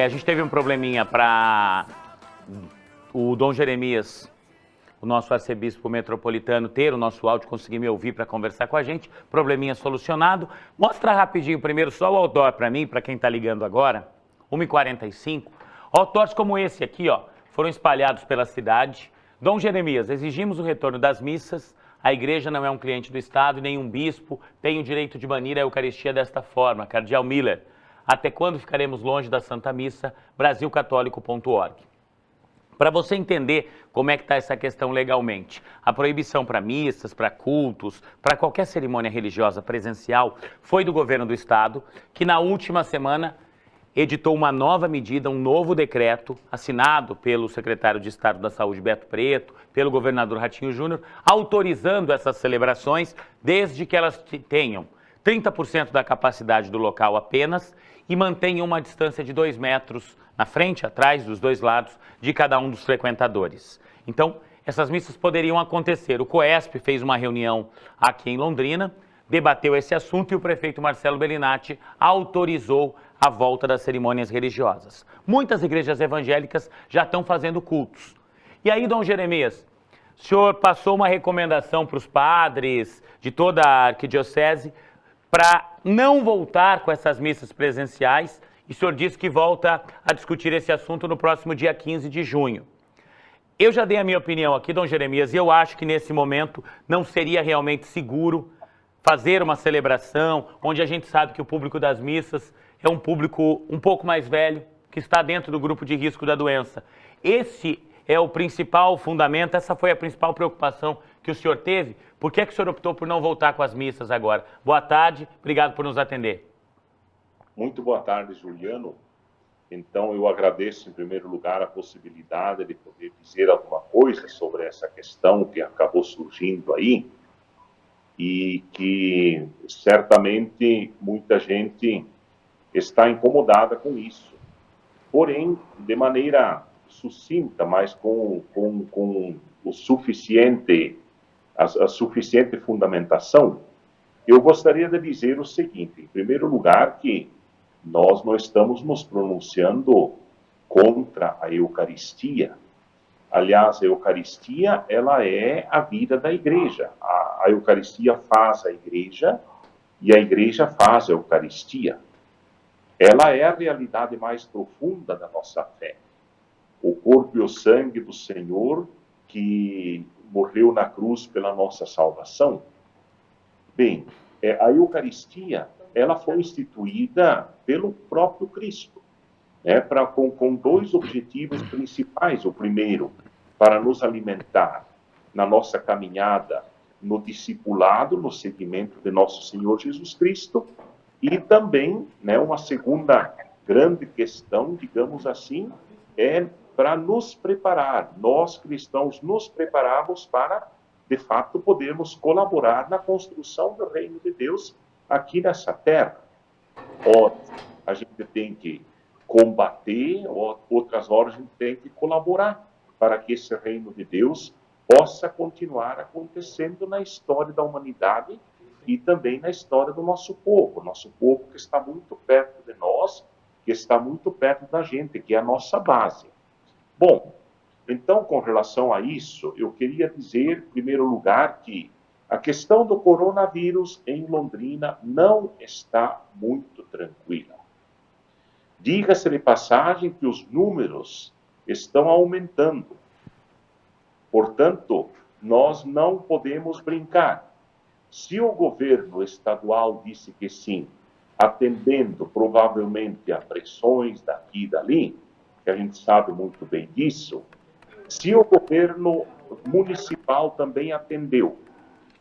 A gente teve um probleminha para o Dom Jeremias, o nosso arcebispo metropolitano, ter o nosso áudio, conseguir me ouvir para conversar com a gente. Probleminha solucionado. Mostra rapidinho primeiro só o outdoor para mim, para quem está ligando agora. 1h45. Outdoors como esse aqui, ó, foram espalhados pela cidade. Dom Jeremias, exigimos o retorno das missas. A igreja não é um cliente do Estado, nenhum bispo tem o direito de banir a Eucaristia desta forma. Cardeal Miller, até quando ficaremos longe da Santa Missa? brasilcatólico.org. Para você entender como é que está essa questão legalmente, a proibição para missas, para cultos, para qualquer cerimônia religiosa presencial foi do governo do Estado, que na última semana editou uma nova medida, um novo decreto, assinado pelo secretário de Estado da Saúde, Beto Preto, pelo governador Ratinho Júnior, autorizando essas celebrações, desde que elas tenham 30% da capacidade do local apenas e mantenham uma distância de 2 metros na frente, atrás, dos dois lados, de cada um dos frequentadores. Então, essas missas poderiam acontecer. O COESP fez uma reunião aqui em Londrina, debateu esse assunto e o prefeito Marcelo Bellinati autorizou a volta das cerimônias religiosas. Muitas igrejas evangélicas já estão fazendo cultos. E aí, Dom Jeremias, o senhor passou uma recomendação para os padres de toda a arquidiocese para não voltar com essas missas presenciais, e o senhor disse que volta a discutir esse assunto no próximo dia 15 de junho. Eu já dei a minha opinião aqui, Dom Jeremias, e eu acho que nesse momento não seria realmente seguro fazer uma celebração onde a gente sabe que o público das missas é um público um pouco mais velho, que está dentro do grupo de risco da doença. Esse é o principal fundamento, essa foi a principal preocupação que o senhor teve. Por que o senhor optou por não voltar com as missas agora? Boa tarde, obrigado por nos atender. Muito boa tarde, Juliano. Então, eu agradeço, em primeiro lugar, a possibilidade de poder dizer alguma coisa sobre essa questão que acabou surgindo aí e que, certamente, muita gente está incomodada com isso. Porém, de maneira sucinta, mas com o suficiente, a suficiente fundamentação, eu gostaria de dizer o seguinte: em primeiro lugar, que nós não estamos nos pronunciando contra a Eucaristia. Aliás, a Eucaristia, ela é a vida da igreja. A Eucaristia faz a igreja e a igreja faz a Eucaristia. Ela é a realidade mais profunda da nossa fé. O corpo e o sangue do Senhor que morreu na cruz pela nossa salvação. Bem, a Eucaristia, ela foi instituída pelo próprio Cristo, né, com dois objetivos principais. O primeiro, para nos alimentar na nossa caminhada, no discipulado, no seguimento de nosso Senhor Jesus Cristo, e também, né, uma segunda grande questão, digamos assim, é para nos preparar, nós cristãos nos prepararmos para, de fato, podermos colaborar na construção do reino de Deus aqui nessa terra. Ora, a gente tem que combater, outras horas a gente tem que colaborar para que esse reino de Deus possa continuar acontecendo na história da humanidade e também na história do nosso povo que está muito perto de nós, que está muito perto da gente, que é a nossa base. Bom, então, com relação a isso, eu queria dizer, em primeiro lugar, que a questão do coronavírus em Londrina não está muito tranquila. Diga-se de passagem que os números estão aumentando. Portanto, nós não podemos brincar. Se o governo estadual disse que sim, atendendo provavelmente a pressões daqui e dali, que a gente sabe muito bem disso, se o governo municipal também atendeu,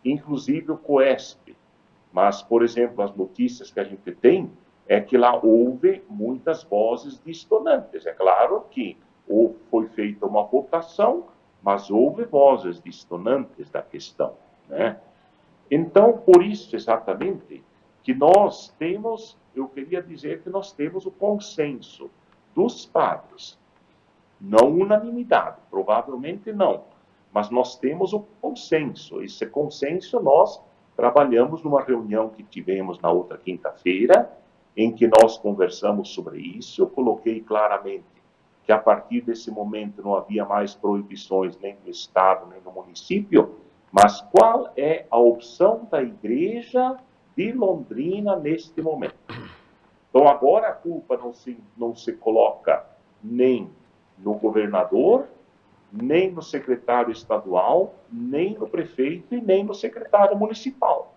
inclusive o COESP, mas, por exemplo, as notícias que a gente tem é que lá houve muitas vozes dissonantes. É claro que foi feita uma votação, mas houve vozes dissonantes da questão, né? Então, por isso, exatamente, que nós temos, eu queria dizer que nós temos o consenso dos padres. Não unanimidade, provavelmente não, mas nós temos o consenso. Esse consenso nós trabalhamos numa reunião que tivemos na outra quinta-feira em que nós conversamos sobre isso. Eu coloquei claramente que a partir desse momento não havia mais proibições nem no Estado, nem no município, mas qual é a opção da Igreja de Londrina neste momento? Então, agora a culpa não se coloca nem no governador, nem no secretário estadual, nem no prefeito e nem no secretário municipal,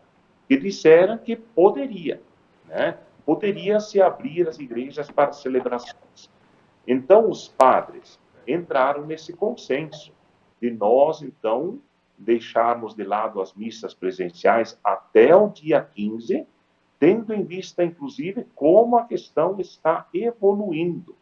que disseram que poderia, né? Poderia se abrir as igrejas para celebrações. Então, os padres entraram nesse consenso de nós, então, deixarmos de lado as missas presenciais até o dia 15, tendo em vista, inclusive, como a questão está evoluindo.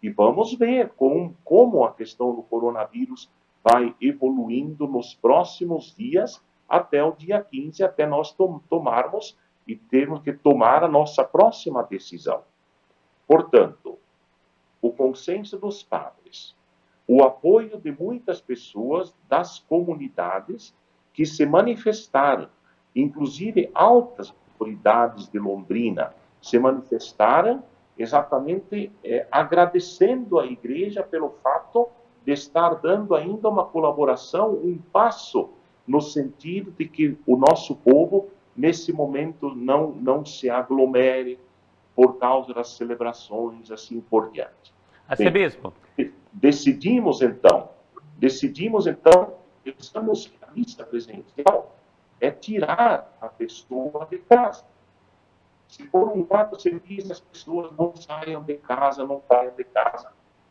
E vamos ver como a questão do coronavírus vai evoluindo nos próximos dias, até o dia 15, até nós tomarmos e termos que tomar a nossa próxima decisão. Portanto, o consenso dos padres, o apoio de muitas pessoas das comunidades que se manifestaram, inclusive altas autoridades de Londrina, se manifestaram exatamente agradecendo a igreja pelo fato de estar dando ainda uma colaboração, um passo no sentido de que o nosso povo, nesse momento, não se aglomere por causa das celebrações, assim por diante. Arcebispo. Decidimos então, pensamos que a missa presencial é tirar a pessoa de casa. Se por um lado você diz as pessoas não saiam de casa,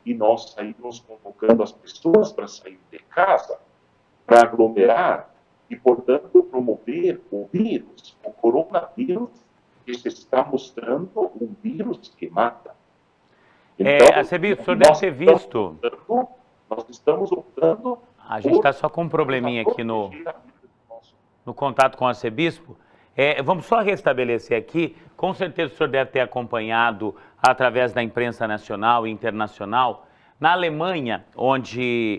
e nós saímos convocando as pessoas para sair de casa, para aglomerar e, portanto, promover o vírus, o coronavírus, que se está mostrando um vírus que mata. Então, Arcebispo, o senhor deve ter visto. Nós estamos optando. A gente está só com um probleminha aqui no contato com o arcebispo. Vamos só restabelecer aqui. Com certeza o senhor deve ter acompanhado através da imprensa nacional e internacional. Na Alemanha,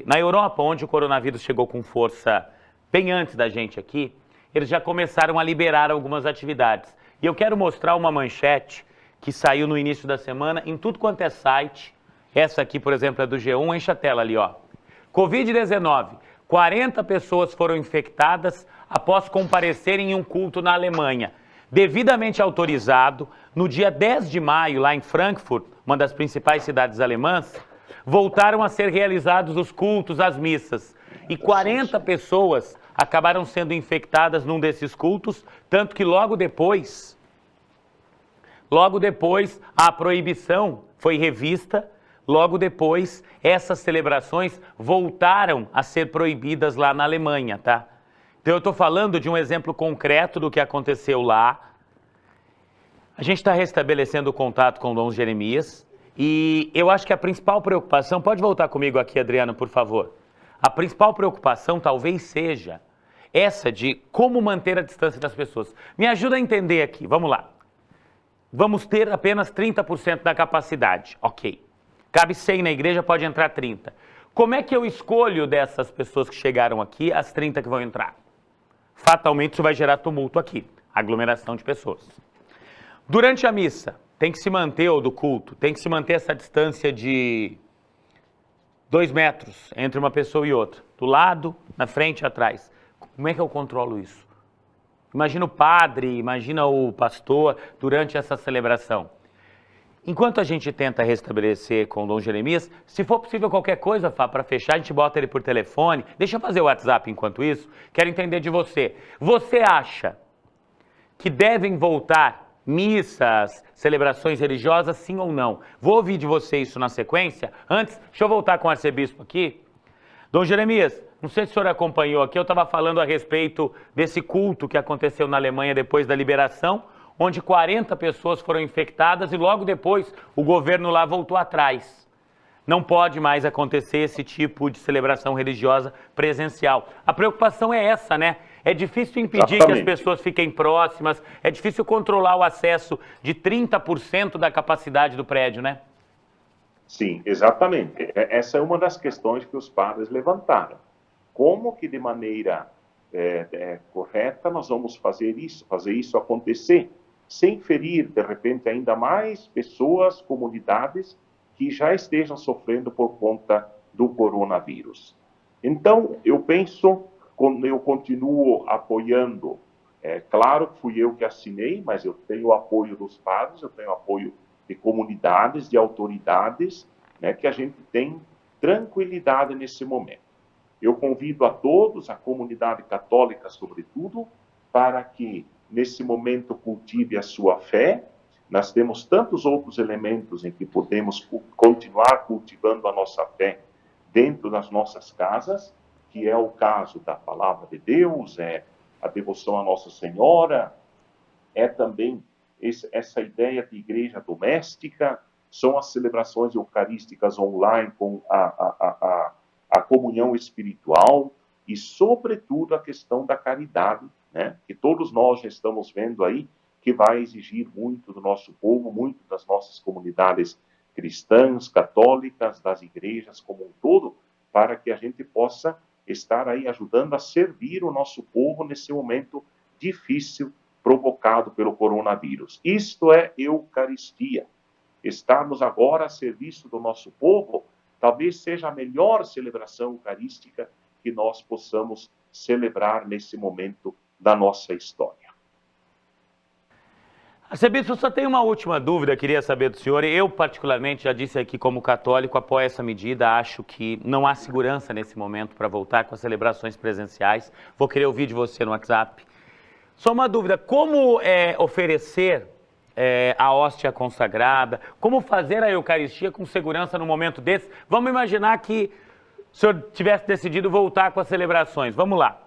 na Europa, onde o coronavírus chegou com força bem antes da gente aqui, eles já começaram a liberar algumas atividades. E eu quero mostrar uma manchete que saiu no início da semana em tudo quanto é site. Essa aqui, por exemplo, é do G1, enche a tela ali, ó. Covid-19, 40 pessoas foram infectadas após comparecerem em um culto na Alemanha. Devidamente autorizado, no dia 10 de maio, lá em Frankfurt, uma das principais cidades alemãs, voltaram a ser realizados os cultos, as missas. E 40 pessoas acabaram sendo infectadas num desses cultos, tanto que logo depois a proibição foi revista. Logo depois, essas celebrações voltaram a ser proibidas lá na Alemanha, tá? Então eu estou falando de um exemplo concreto do que aconteceu lá. A gente está restabelecendo o contato com o Dom Jeremias e eu acho que a principal preocupação... Pode voltar comigo aqui, Adriano, por favor. A principal preocupação talvez seja essa de como manter a distância das pessoas. Me ajuda a entender aqui, vamos lá. Vamos ter apenas 30% da capacidade, ok. Cabe 100 na igreja, pode entrar 30. Como é que eu escolho dessas pessoas que chegaram aqui, as 30 que vão entrar? Fatalmente isso vai gerar tumulto aqui, aglomeração de pessoas. Durante a missa, tem que se manter, ou do culto, tem que se manter essa distância de 2 metros entre uma pessoa e outra. Do lado, na frente e atrás. Como é que eu controlo isso? Imagina o padre, imagina o pastor durante essa celebração. Enquanto a gente tenta restabelecer com o Dom Jeremias, se for possível qualquer coisa, Fá, para fechar, a gente bota ele por telefone. Deixa eu fazer o WhatsApp enquanto isso. Quero entender de você. Você acha que devem voltar missas, celebrações religiosas, sim ou não? Vou ouvir de você isso na sequência. Antes, deixa eu voltar com o arcebispo aqui. Dom Jeremias, não sei se o senhor acompanhou aqui, eu estava falando a respeito desse culto que aconteceu na Alemanha depois da liberação, onde 40 pessoas foram infectadas e logo depois o governo lá voltou atrás. Não pode mais acontecer esse tipo de celebração religiosa presencial. A preocupação é essa, né? É difícil impedir que as pessoas fiquem próximas, é difícil controlar o acesso de 30% da capacidade do prédio, né? Sim, exatamente. Essa é uma das questões que os padres levantaram. Como que de maneira correta nós vamos fazer isso acontecer? sem ferir, de repente, ainda mais pessoas, comunidades que já estejam sofrendo por conta do coronavírus. Então, eu penso, eu continuo apoiando. Claro que fui eu que assinei, mas eu tenho o apoio dos padres, eu tenho o apoio de comunidades, de autoridades, né, que a gente tem tranquilidade nesse momento. Eu convido a todos, a comunidade católica sobretudo, para que nesse momento cultive a sua fé. Nós temos tantos outros elementos em que podemos continuar cultivando a nossa fé dentro das nossas casas, que é o caso da Palavra de Deus, é a devoção à Nossa Senhora, é também essa ideia de igreja doméstica, são as celebrações eucarísticas online com a comunhão espiritual e, sobretudo, a questão da caridade, né? Que todos nós já estamos vendo aí, que vai exigir muito do nosso povo, muito das nossas comunidades cristãs, católicas, das igrejas como um todo, para que a gente possa estar aí ajudando a servir o nosso povo nesse momento difícil provocado pelo coronavírus. Isto é Eucaristia. Estarmos agora a serviço do nosso povo, talvez seja a melhor celebração eucarística que nós possamos celebrar nesse momento da nossa história. Arcebispo, só tenho uma última dúvida, queria saber do senhor. Eu, particularmente, já disse aqui como católico, apoio essa medida, acho que não há segurança nesse momento para voltar com as celebrações presenciais. Vou querer ouvir de você no WhatsApp. Só uma dúvida, como oferecer a hóstia consagrada, como fazer a Eucaristia com segurança no momento desse? Vamos imaginar que o senhor tivesse decidido voltar com as celebrações. Vamos lá.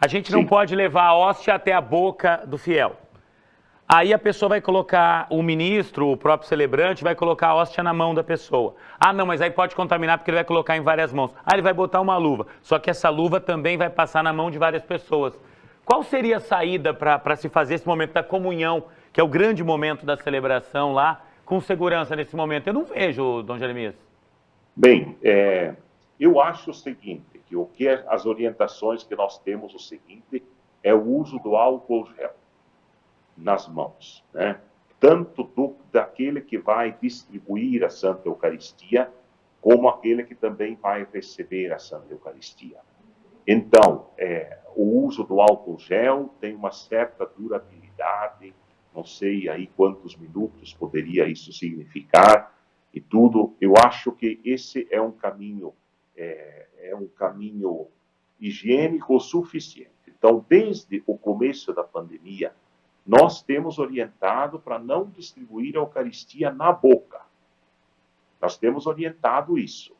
A gente não pode levar a hóstia até a boca do fiel. Aí a pessoa vai colocar, o ministro, o próprio celebrante, vai colocar a hóstia na mão da pessoa. Ah, não, mas aí pode contaminar porque ele vai colocar em várias mãos. Ah, ele vai botar uma luva. Só que essa luva também vai passar na mão de várias pessoas. Qual seria a saída para se fazer esse momento da comunhão, que é o grande momento da celebração lá, com segurança nesse momento? Eu não vejo, Dom Jeremias. Bem, eu acho o seguinte, que as orientações que nós temos, o seguinte, é o uso do álcool gel nas mãos, né? Tanto daquele que vai distribuir a Santa Eucaristia, como aquele que também vai receber a Santa Eucaristia. Então, o uso do álcool gel tem uma certa durabilidade, não sei aí quantos minutos poderia isso significar e tudo. Eu acho que esse é um caminho higiênico suficiente. Então, desde o começo da pandemia, nós temos orientado para não distribuir a Eucaristia na boca. Nós temos orientado isso.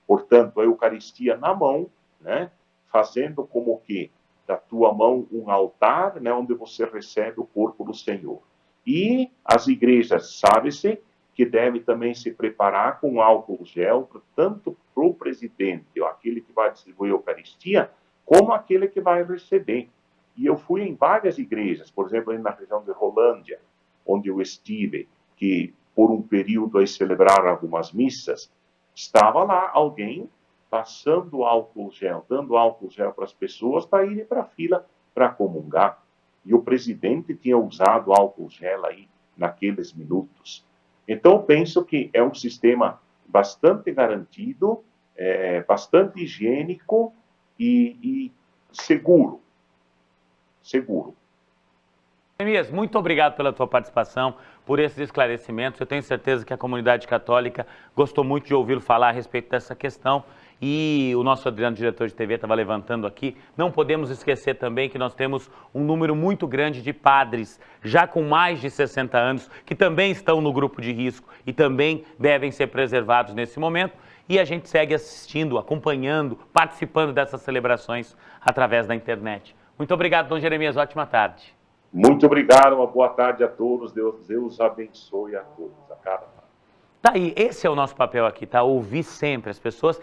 Portanto, a Eucaristia na mão, né, fazendo como que da tua mão um altar, né, onde você recebe o corpo do Senhor. E as igrejas, sabe-se, que devem também se preparar com álcool gel, tanto para o presidente, aquele que vai distribuir a Eucaristia, como aquele que vai receber. E eu fui em várias igrejas, por exemplo, na região de Rolândia, onde eu estive, que por um período aí celebraram algumas missas, estava lá alguém passando álcool gel, dando álcool gel para as pessoas para irem para a fila para comungar. E o presidente tinha usado álcool gel aí naqueles minutos. Então, eu penso que é um sistema bastante garantido, bastante higiênico e seguro. Seguro. Jeremias, muito obrigado pela tua participação, por esses esclarecimentos. Eu tenho certeza que a comunidade católica gostou muito de ouvi-lo falar a respeito dessa questão. E o nosso Adriano, diretor de TV, estava levantando aqui. Não podemos esquecer também que nós temos um número muito grande de padres, já com mais de 60 anos, que também estão no grupo de risco e também devem ser preservados nesse momento. E a gente segue assistindo, acompanhando, participando dessas celebrações através da internet. Muito obrigado, Dom Jeremias. Ótima tarde. Muito obrigado, uma boa tarde a todos. Deus abençoe a todos, a cada um. Tá aí, esse é o nosso papel aqui, tá? Ouvir sempre as pessoas.